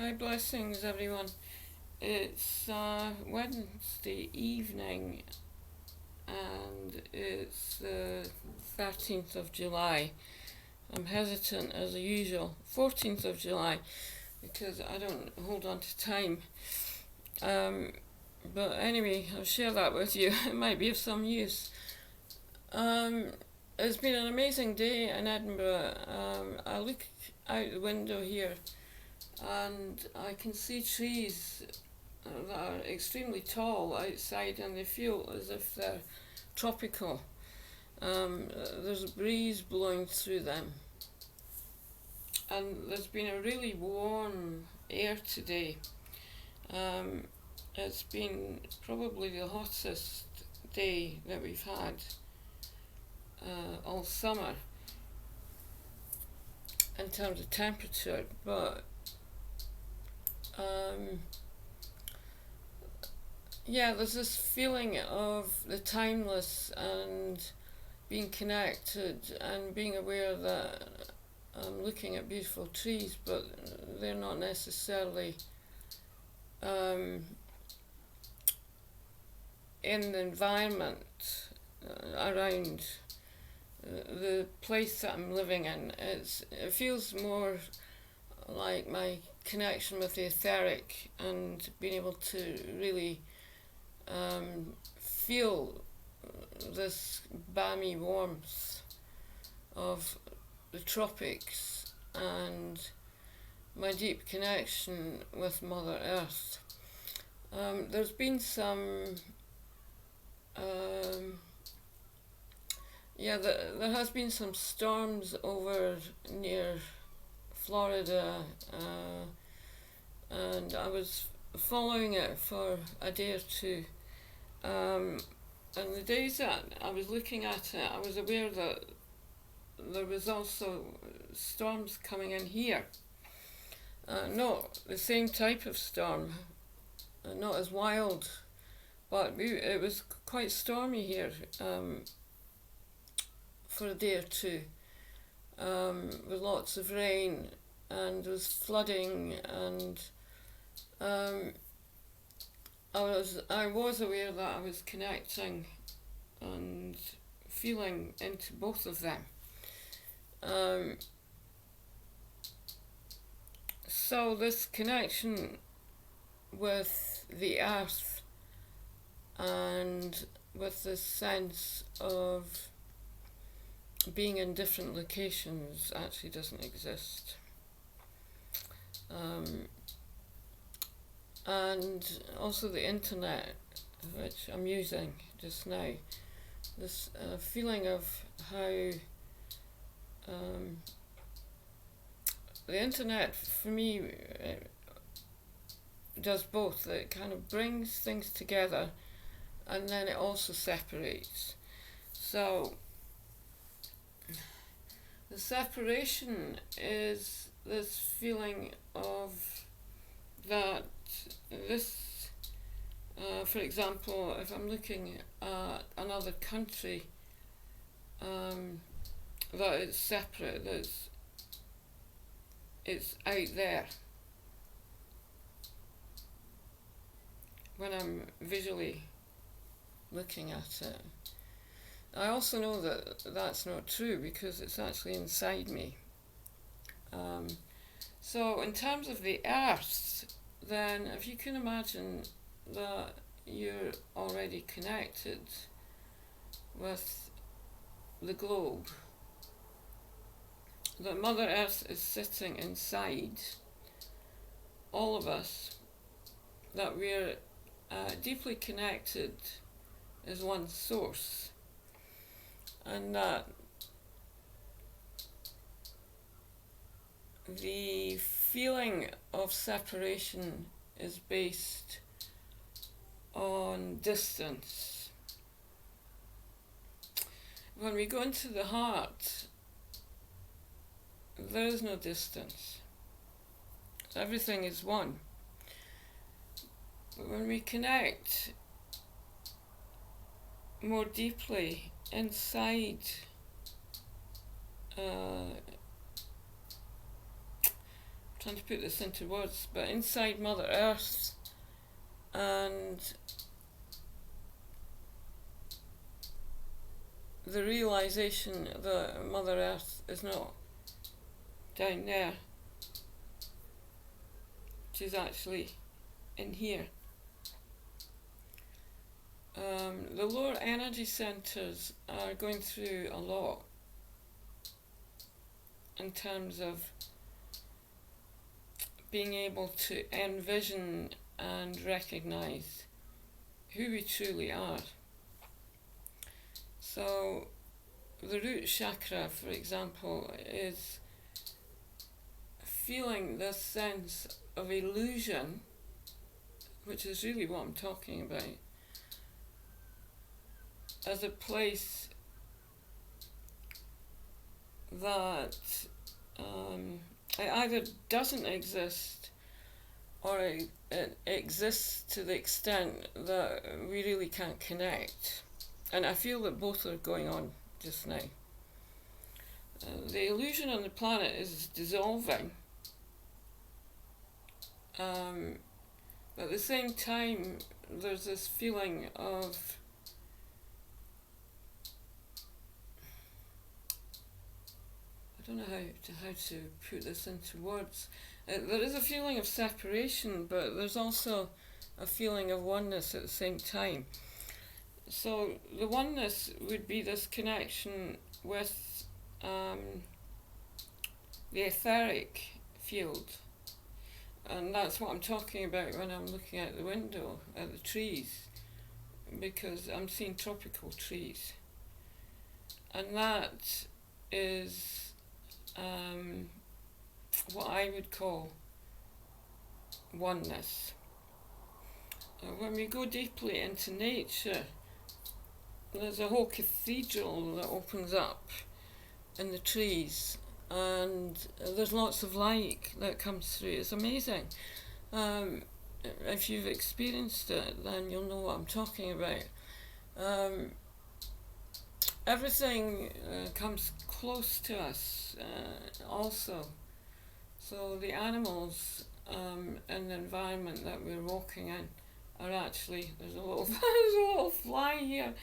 Hi, blessings, everyone. It's Wednesday evening and it's the 13th of July. I'm hesitant as usual, 14th of July, because I don't hold on to time. Um, but anyway, I'll share that with you. It might be of some use. Um, it's been an amazing day in Edinburgh. I look out the window here and I can see trees that are extremely tall outside and they feel as if they're tropical. There's a breeze blowing through them, and there's been a really warm air today. Um, it's been probably the hottest day that we've had all summer in terms of temperature, but um, yeah, there's this feeling of the timeless and being connected and being aware that I'm looking at beautiful trees, but they're not necessarily um, in the environment around the place that I'm living in. It feels more like my connection with the etheric and being able to really feel this balmy warmth of the tropics and my deep connection with Mother Earth. There's been some, there has been some storms over near Florida, and I was following it for a day or two. And the days that I was looking at it, I was aware that there was also storms coming in here. Not the same type of storm, not as wild, but it was quite stormy here for a day or two, with lots of rain, and there was flooding, and I was aware that I was connecting and feeling into both of them. So this connection with the earth and with this sense of being in different locations actually doesn't exist. And also the internet, which I'm using just now, this feeling of how the internet for me does both. It kind of brings things together and then it also separates. So the separation is this feeling of that this, for example, if I'm looking at another country, that it's separate, that it's out there when I'm visually looking at it. I also know that that's not true because it's actually inside me. So in terms of the earth, then if you can imagine that you're already connected with the globe, that Mother Earth is sitting inside all of us, that we're deeply connected as one source, and that the feeling of separation is based on distance. When we go into the heart, there is no distance. Everything is one. But when we connect more deeply inside trying to put this into words, but inside Mother Earth, and the realization that Mother Earth is not down there, she's actually in here. The lower energy centers are going through a lot in terms of being able to envision and recognize who we truly are. So the root chakra, for example, is feeling this sense of illusion, which is really what I'm talking about, as a place that it either doesn't exist or it exists to the extent that we really can't connect. And I feel that both are going on just now. The illusion on the planet is dissolving, but at the same time there's this feeling of I don't know how to put this into words. There is a feeling of separation, but there's also a feeling of oneness at the same time. So the oneness would be this connection with the etheric field, and that's what I'm talking about when I'm looking out the window at the trees, because I'm seeing tropical trees, and that is what I would call oneness. When we go deeply into nature, there's a whole cathedral that opens up in the trees, and there's lots of light that comes through. It's amazing. If you've experienced it, then you'll know what I'm talking about. Everything comes close to us also. So the animals in the environment that we're walking in are actually, there's a little fly here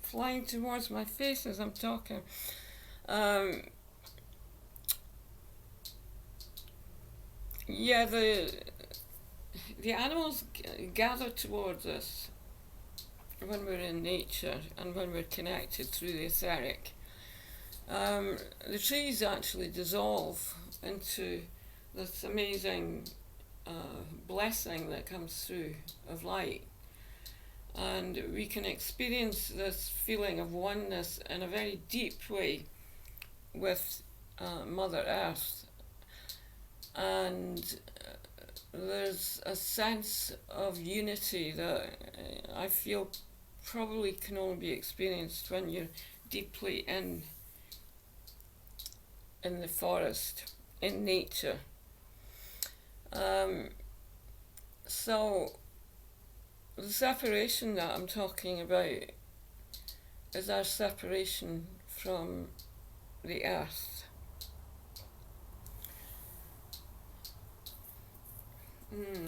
flying towards my face as I'm talking. Yeah, the animals gather towards us when we're in nature and when we're connected through the etheric. The trees actually dissolve into this amazing blessing that comes through of light, and we can experience this feeling of oneness in a very deep way with Mother Earth, and there's a sense of unity that I feel probably can only be experienced when you're deeply in the forest, in nature. So the separation that I'm talking about is our separation from the earth.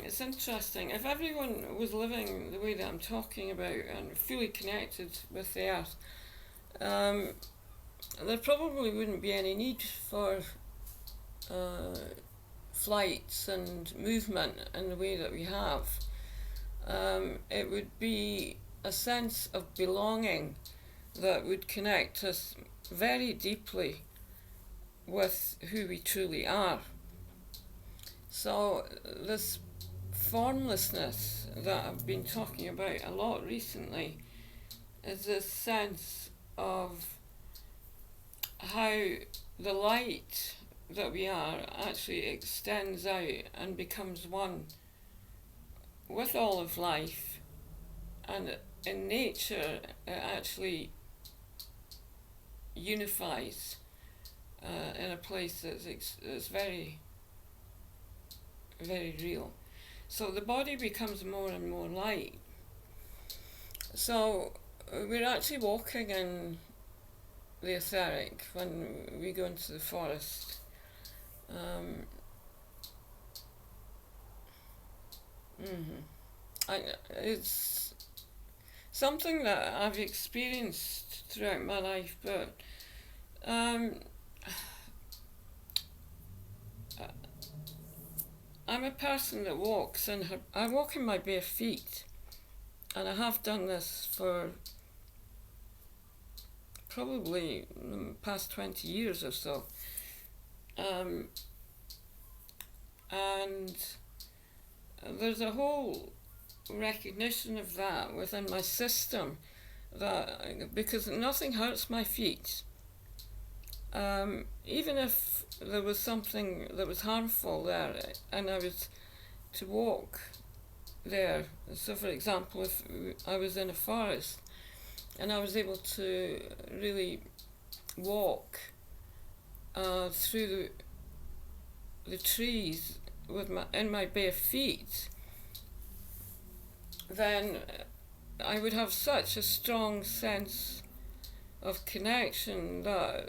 It's interesting. If everyone was living the way that I'm talking about and fully connected with the earth, there probably wouldn't be any need for flights and movement in the way that we have. It would be a sense of belonging that would connect us very deeply with who we truly are. So this formlessness that I've been talking about a lot recently is this sense of how the light that we are actually extends out and becomes one with all of life, and in nature it actually unifies in a place that's very, very real. So the body becomes more and more light. So we're actually walking in the etheric when we go into the forest. Mm-hmm. It's something that I've experienced throughout my life, but um, I'm a person that walks in her. I walk in my bare feet, and I have done this for probably the past 20 years or so. Um, and there's a whole recognition of that within my system, that because nothing hurts my feet. Even if there was something that was harmful there and I was to walk there, so for example, if I was in a forest and I was able to really walk through the trees with my bare feet, then I would have such a strong sense of connection that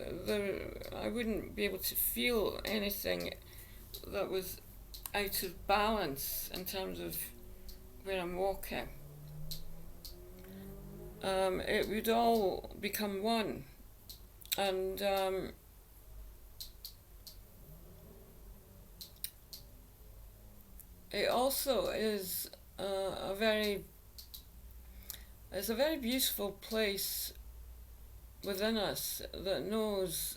I wouldn't be able to feel anything that was out of balance in terms of where I'm walking. It would all become one, and it also is it's a very beautiful place within us that knows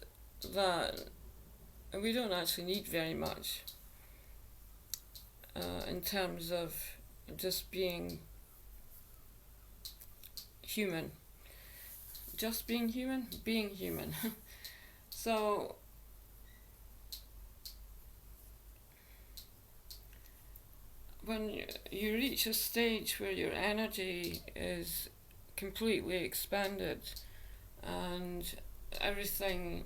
that we don't actually need very much in terms of just being human. Just being human? Being human. So, when you reach a stage where your energy is completely expanded and everything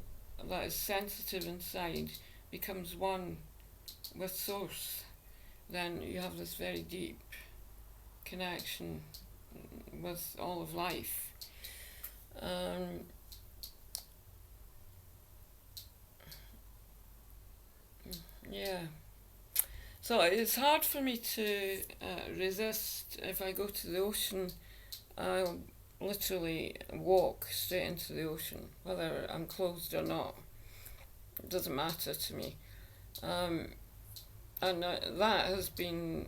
that is sensitive inside becomes one with Source, then you have this very deep connection with all of life. Yeah. So it's hard for me to resist. If I go to the ocean, I'll literally walk straight into the ocean, whether I'm clothed or not. It doesn't matter to me. And that has been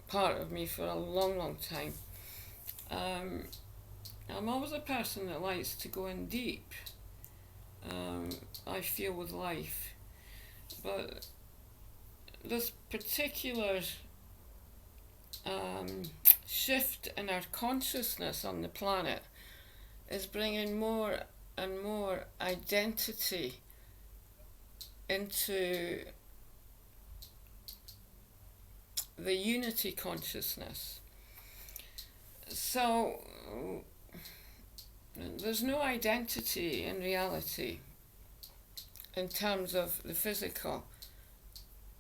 part of me for a long, long time. I'm always a person that likes to go in deep. I feel with life, but this particular shift in our consciousness on the planet is bringing more and more identity into the unity consciousness. So there's no identity in reality in terms of the physical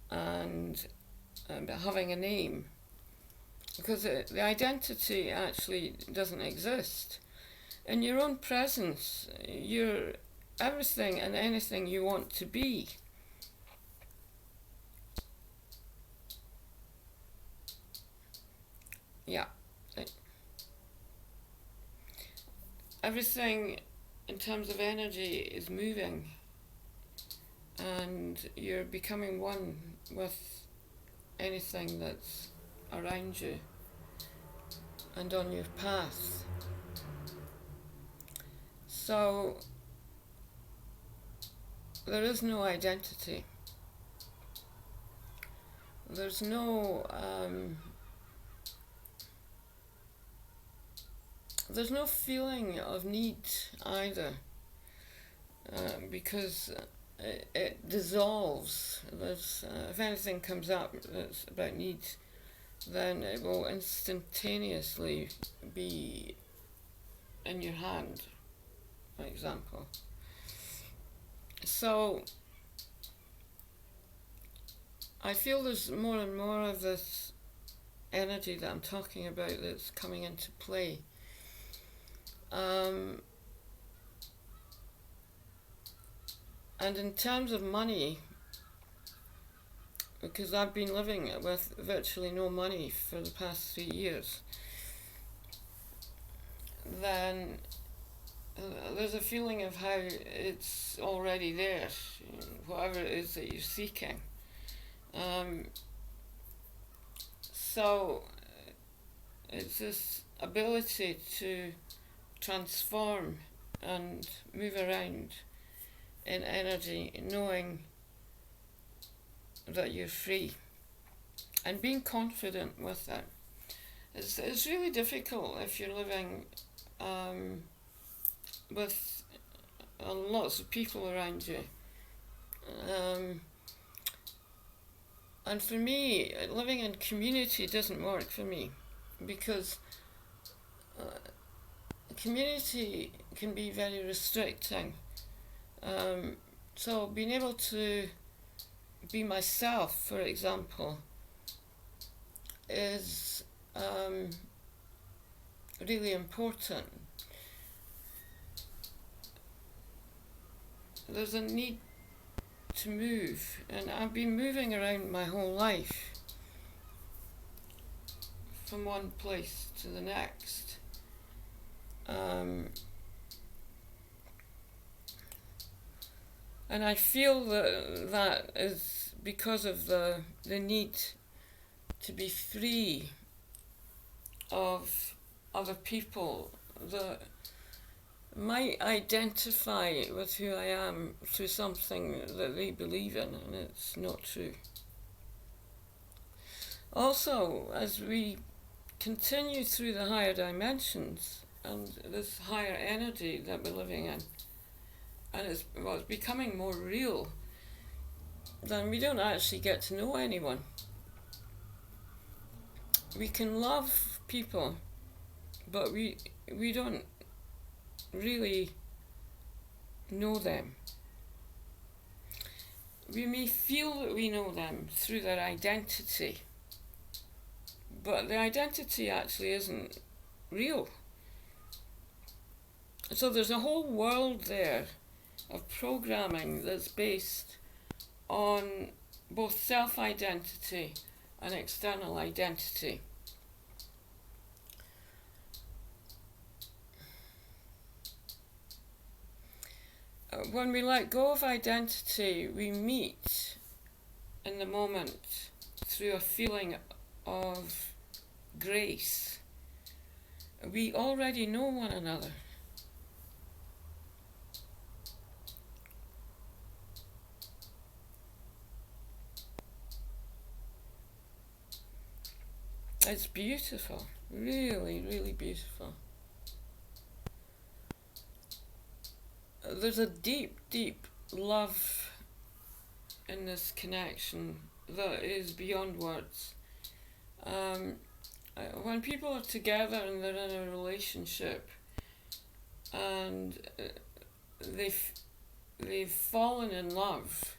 and having a name, because the identity actually doesn't exist. In your own presence, you're everything and anything you want to be. Yeah. Everything in terms of energy is moving, and you're becoming one with anything that's around you and on your path. So there is no identity. There's no feeling of need either, because it dissolves. If anything comes up that's about need, then it will instantaneously be in your hand, for example. So I feel there's more and more of this energy that I'm talking about that's coming into play. And in terms of money, because I've been living with virtually no money for the past 3 years, then there's a feeling of how it's already there, whatever it is that you're seeking. So it's this ability to transform and move around in energy, knowing that you're free and being confident with it. It's really difficult if you're living with lots of people around you. And for me, living in community doesn't work for me, because community can be very restricting. So being able to be myself, for example, is really important. There's a need to move, and I've been moving around my whole life from one place to the next. And I feel that is because of the need to be free of other people that might identify with who I am through something that they believe in, and it's not true. Also, as we continue through the higher dimensions and this higher energy that we're living in, and it's becoming more real, then we don't actually get to know anyone. We can love people, but we don't really know them. We may feel that we know them through their identity, but the identity actually isn't real. So there's a whole world there of programming that's based on both self-identity and external identity. When we let go of identity, we meet in the moment through a feeling of grace. We already know one another. It's beautiful, really, really beautiful. There's a deep, deep love in this connection that is beyond words. When people are together and they're in a relationship and they've fallen in love,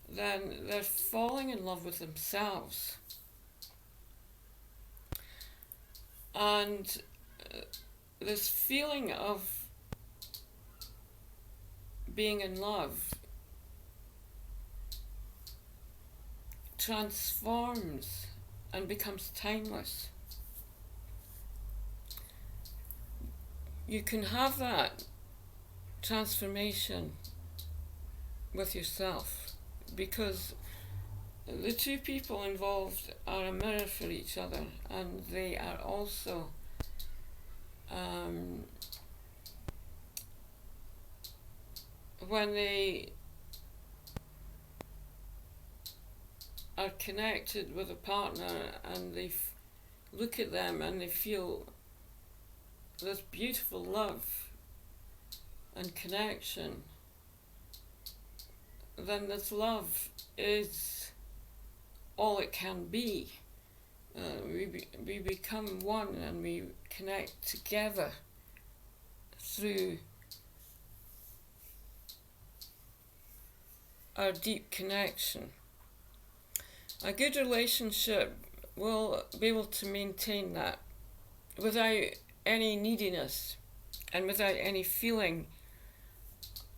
then they're falling in love with themselves. And this feeling of being in love transforms and becomes timeless. You can have that transformation with yourself, because the two people involved are a mirror for each other, and they are also when they are connected with a partner and they look at them and they feel this beautiful love and connection, then this love is all it can be. We become one and we connect together through our deep connection. A good relationship will be able to maintain that without any neediness and without any feeling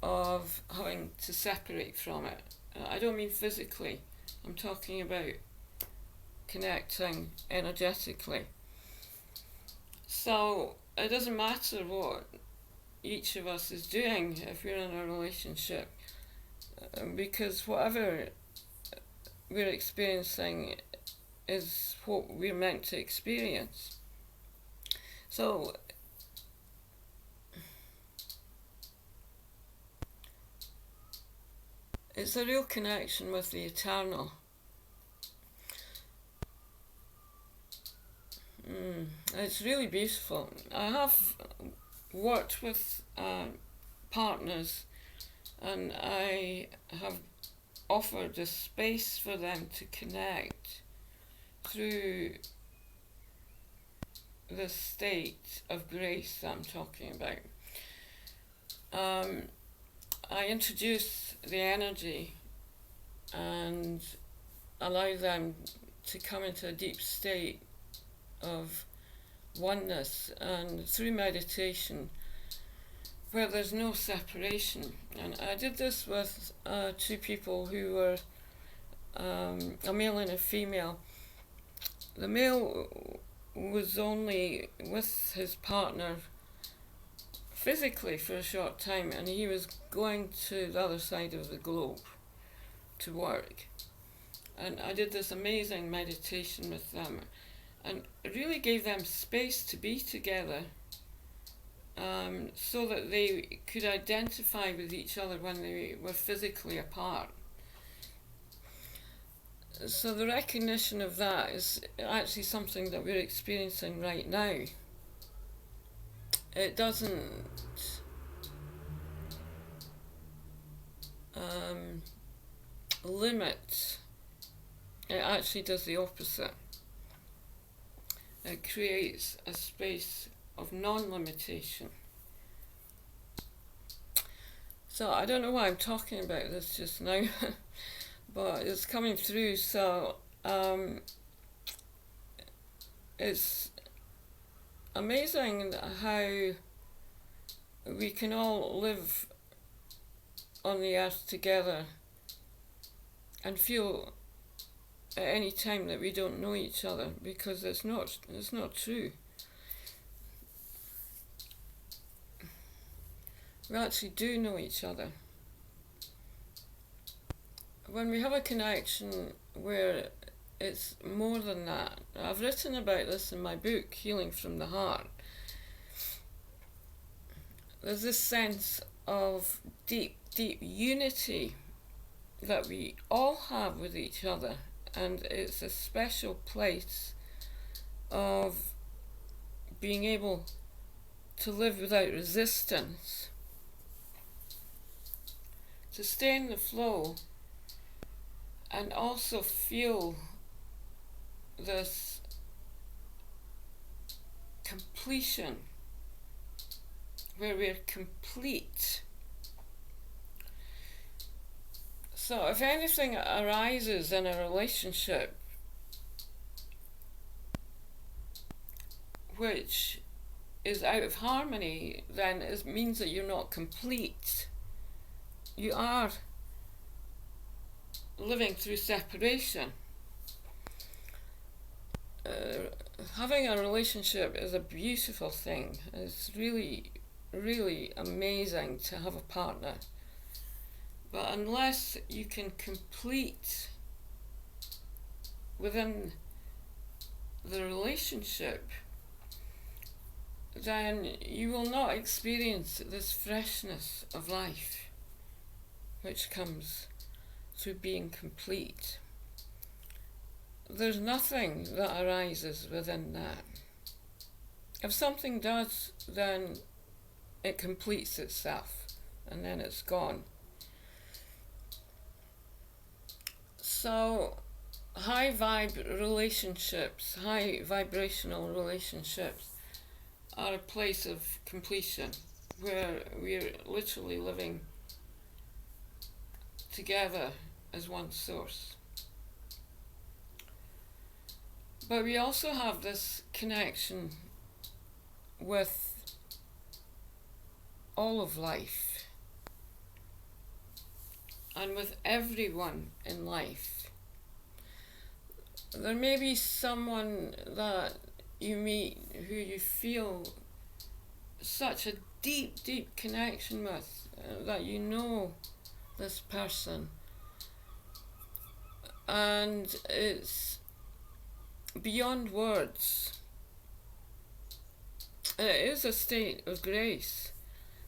of having to separate from it. I don't mean physically, I'm talking about connecting energetically. So it doesn't matter what each of us is doing if we're in a relationship, because whatever we're experiencing is what we're meant to experience. So it's a real connection with the eternal. It's really beautiful. I have worked with partners, and I have offered a space for them to connect through the state of grace that I'm talking about. I introduce the energy and allow them to come into a deep state of oneness, and through meditation where there's no separation. And I did this with two people who were a male and a female. The male was only with his partner physically for a short time, and he was going to the other side of the globe to work. And I did this amazing meditation with them, and it really gave them space to be together, so that they could identify with each other when they were physically apart. So the recognition of that is actually something that we're experiencing right now. It doesn't limit, it actually does the opposite. It creates a space of non-limitation. So I don't know why I'm talking about this just now, but it's coming through. So it's amazing how we can all live on the earth together and feel at any time that we don't know each other, because it's not true. We actually do know each other. When we have a connection where it's more than that, I've written about this in my book, Healing from the Heart. There's this sense of deep, deep unity that we all have with each other, and it's a special place of being able to live without resistance, to stay in the flow, and also feel this completion where we're complete. So if anything arises in a relationship which is out of harmony, then it means that you're not complete. You are living through separation. Having a relationship is a beautiful thing. It's really, really amazing to have a partner. But unless you can complete within the relationship, then you will not experience this freshness of life which comes through being complete. There's nothing that arises within that. If something does, then it completes itself, and then it's gone. So high relationships, high vibrational relationships are a place of completion where we're literally living together as one source. But we also have this connection with all of life and with everyone in life. there may be someone that you meet who you feel such a deep, deep connection with, that you know this person, and it's beyond words. It is a state of grace,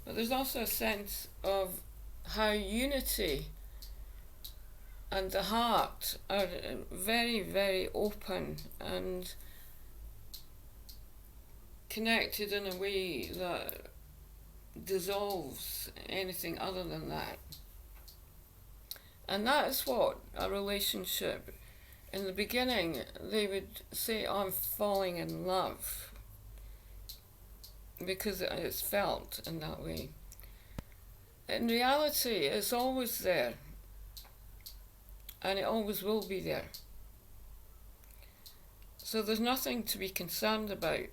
but there's also a sense of how unity and the heart are very, very open and connected in a way that dissolves anything other than that. And that is what a relationship, in the beginning, they would say, I'm falling in love, because it's felt in that way. In reality, it's always there, and it always will be there. So there's nothing to be concerned about.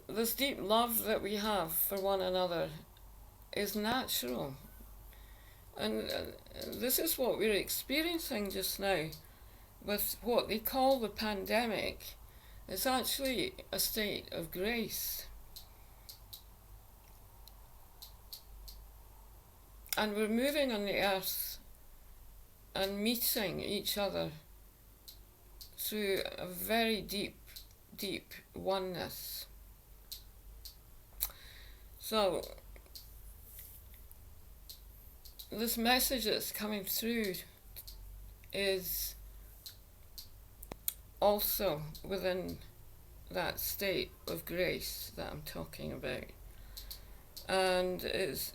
This deep love that we have for one another is natural. And this is what we're experiencing just now with what they call the pandemic. It's actually a state of grace. And we're moving on the earth and meeting each other through a very deep, deep oneness. So, this message that's coming through is also within that state of grace that I'm talking about. And it's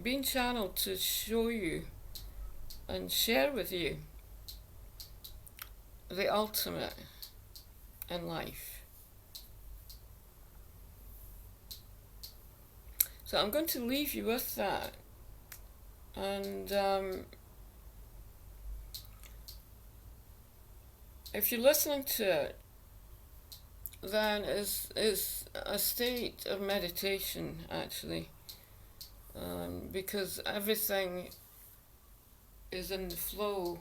being channeled to show you and share with you the ultimate in life. So I'm going to leave you with that. And if you're listening to it, then it's a state of meditation, actually, because everything is in the flow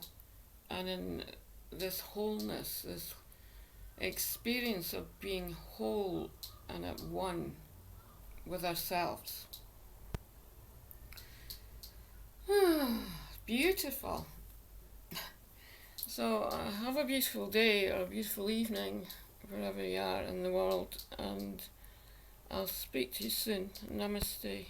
and in this wholeness, this experience of being whole and at one with ourselves. Beautiful. So have a beautiful day or a beautiful evening wherever you are in the world, and I'll speak to you soon. Namaste.